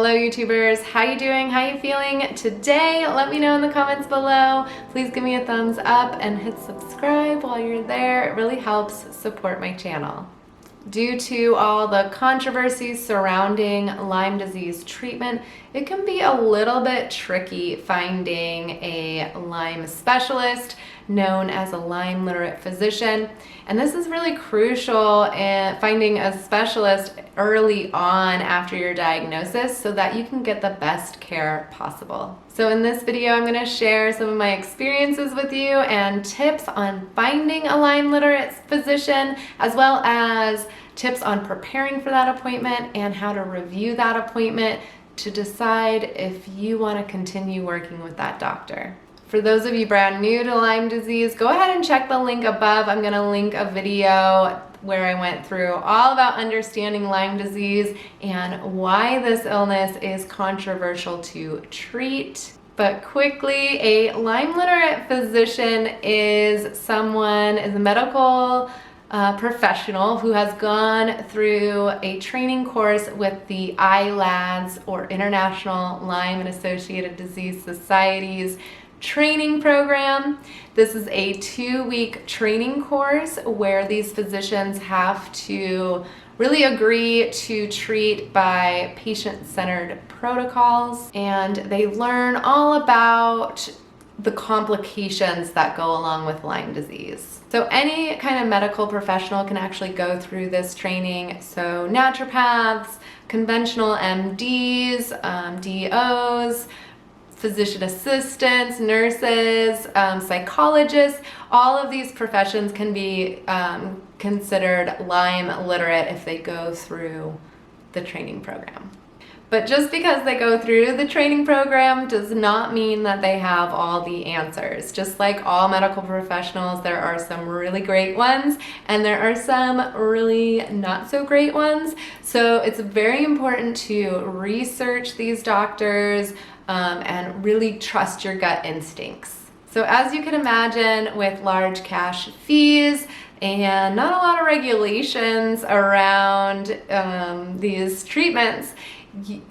Hello YouTubers, how you doing? How you feeling today? Let me know in the comments below. Please give me a thumbs up and hit subscribe while you're there. It really helps support my channel. Due to all the controversies surrounding Lyme disease treatment, it can be a little bit tricky finding a Lyme specialist known as a Lyme Literate Physician. And this is really crucial in finding a specialist early on after your diagnosis so that you can get the best care possible. So in this video, I'm going to share some of my experiences with you and tips on finding a Lyme Literate physician, as well as tips on preparing for that appointment and how to review that appointment to decide if you want to continue working with that doctor. For those of you brand new to Lyme disease, go ahead and check the link above. I'm going to link a video where I went through all about understanding Lyme disease and why this illness is controversial to treat. But quickly, a Lyme Literate physician is a medical professional who has gone through a training course with the ILADS, or International Lyme and Associated Disease Societies training program. This is a 2-week training course where these physicians have to really agree to treat by patient-centered protocols, and they learn all about the complications that go along with Lyme disease. So any kind of medical professional can actually go through this training. So naturopaths, conventional MDs, DOs, physician assistants, nurses, psychologists, all of these professions can be considered Lyme literate if they go through the training program. But just because they go through the training program does not mean that they have all the answers. Just like all medical professionals, there are some really great ones and there are some really not so great ones. So it's very important to research these doctors and really trust your gut instincts. So as you can imagine, with large cash fees and not a lot of regulations around these treatments,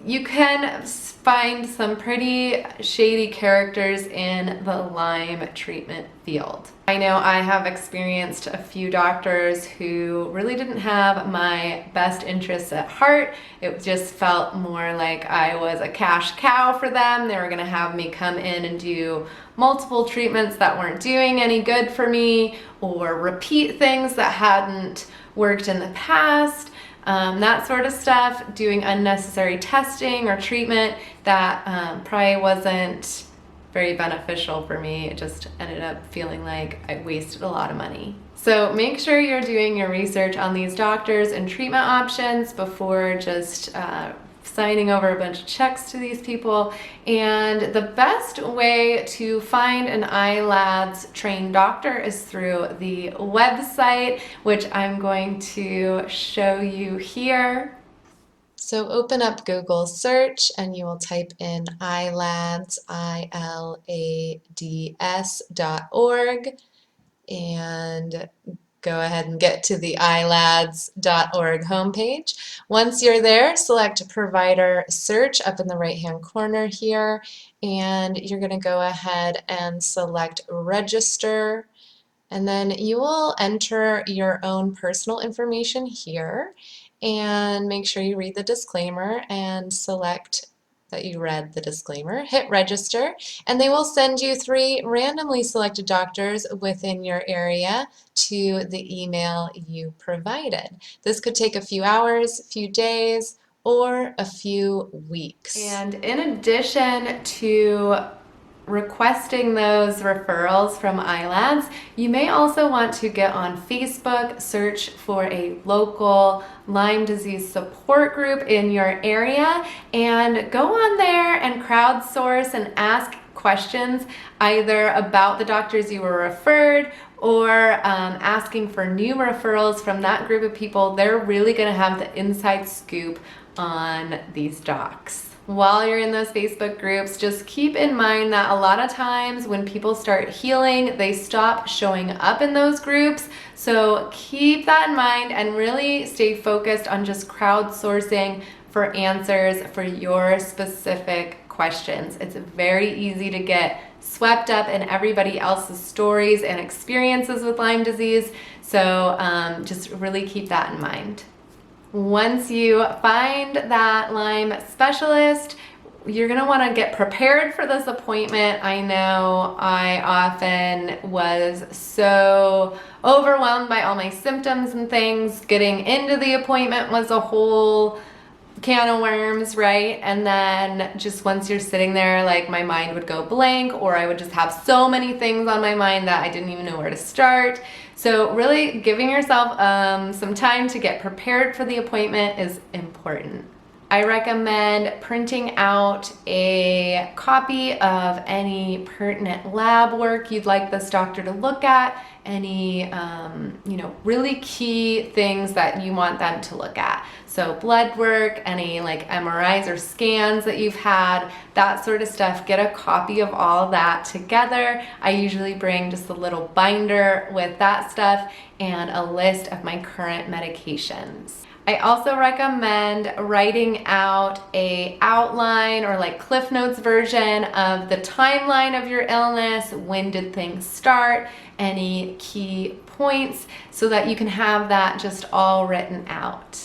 you can find some pretty shady characters in the Lyme treatment field. I know I have experienced a few doctors who really didn't have my best interests at heart. It just felt more like I was a cash cow for them. They were going to have me come in and do multiple treatments that weren't doing any good for me, or repeat things that hadn't worked in the past. That sort of stuff, doing unnecessary testing or treatment that probably wasn't very beneficial for me. It just ended up feeling like I wasted a lot of money. So make sure you're doing your research on these doctors and treatment options before just signing over a bunch of checks to these people. And the best way to find an ILADS trained doctor is through the website, which I'm going to show you here. So open up Google search and you will type in ILADS, ILADS.org, and go ahead and get to the ilads.org homepage. Once you're there, select Provider Search up in the right-hand corner here, and you're going to go ahead and select Register, and then you will enter your own personal information here, and make sure you read the disclaimer and select that you read the disclaimer. Hit register, and they will send you 3 randomly selected doctors within your area to the email you provided. This could take a few hours, a few days, or a few weeks. And in addition to requesting those referrals from ILADS, you may also want to get on Facebook, search for a local Lyme disease support group in your area, and go on there and crowdsource and ask questions either about the doctors you were referred or asking for new referrals from that group of people. They're really going to have the inside scoop on these docs. While you're in those Facebook groups, just keep in mind that a lot of times when people start healing, they stop showing up in those groups. So keep that in mind and really stay focused on just crowdsourcing for answers for your specific questions. It's very easy to get swept up in everybody else's stories and experiences with Lyme disease, so just really keep that in mind. Once you find that Lyme specialist, you're gonna wanna get prepared for this appointment. I know I often was so overwhelmed by all my symptoms and things. Getting into the appointment was a whole can of worms, right? And then just once you're sitting there, like my mind would go blank, or I would just have so many things on my mind that I didn't even know where to start. So really giving yourself some time to get prepared for the appointment is important. I recommend printing out a copy of any pertinent lab work you'd like this doctor to look at, any really key things that you want them to look at. So blood work, any like MRIs or scans that you've had, that sort of stuff. Get a copy of all that together. I usually bring just a little binder with that stuff and a list of my current medications. I also recommend writing out a outline or like Cliff Notes version of the timeline of your illness. When did things start? Any key points, so that you can have that just all written out.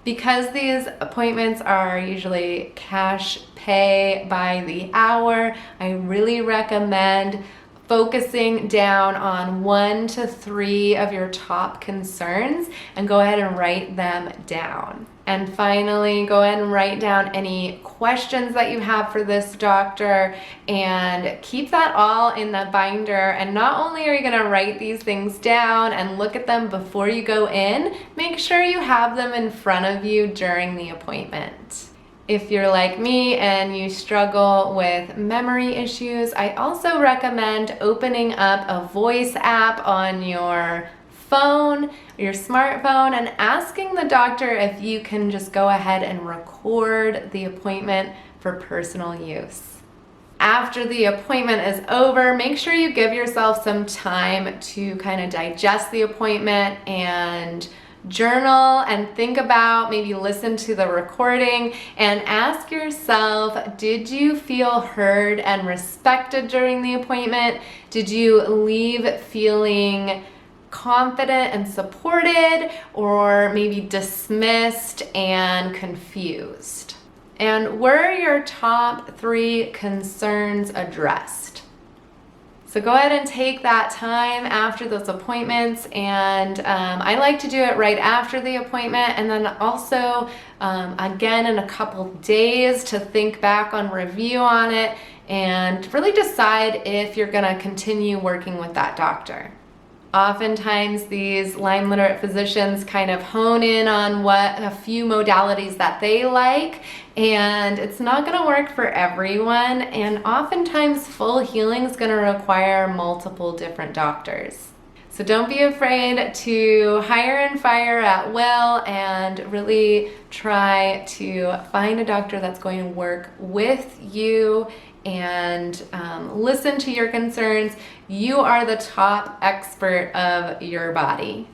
Because these appointments are usually cash pay by the hour, I really recommend focusing down on 1 to 3 of your top concerns and go ahead and write them down. And finally, go ahead and write down any questions that you have for this doctor and keep that all in the binder. And not only are you gonna write these things down and look at them before you go in, make sure you have them in front of you during the appointment. If you're like me and you struggle with memory issues, I also recommend opening up a voice app on your phone, your smartphone, and asking the doctor if you can just go ahead and record the appointment for personal use. After the appointment is over, make sure you give yourself some time to kind of digest the appointment and journal and think about, maybe listen to the recording and ask yourself, did you feel heard and respected during the appointment? Did you leave feeling confident and supported, or maybe dismissed and confused? And were your top 3 concerns addressed? So go ahead and take that time after those appointments, and I like to do it right after the appointment, and then also again in a couple days to think back on review on it and really decide if you're gonna continue working with that doctor. Oftentimes these Lyme Literate physicians kind of hone in on what a few modalities that they like, and it's not going to work for everyone, and oftentimes full healing is going to require multiple different doctors. So don't be afraid to hire and fire at will, and really try to find a doctor that's going to work with you and listen to your concerns. You are the top expert of your body.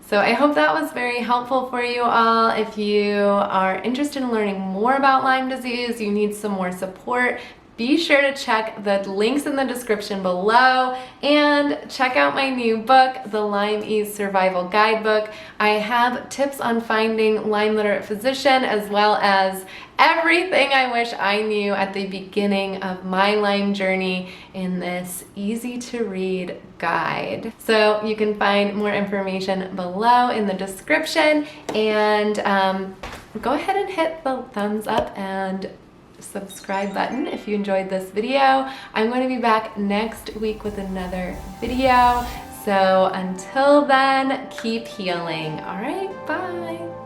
So I hope that was very helpful for you all. If you are interested in learning more about Lyme disease, you need some more support, be sure to check the links in the description below and check out my new book, the Lyme Survival Guidebook. I have tips on finding Lyme Literate Physician, as well as everything I wish I knew at the beginning of my Lyme journey in this easy to read guide. So you can find more information below in the description, and go ahead and hit the thumbs up and subscribe button if you enjoyed this video. I'm going to be back next week with another video. So until then, keep healing. All right, bye.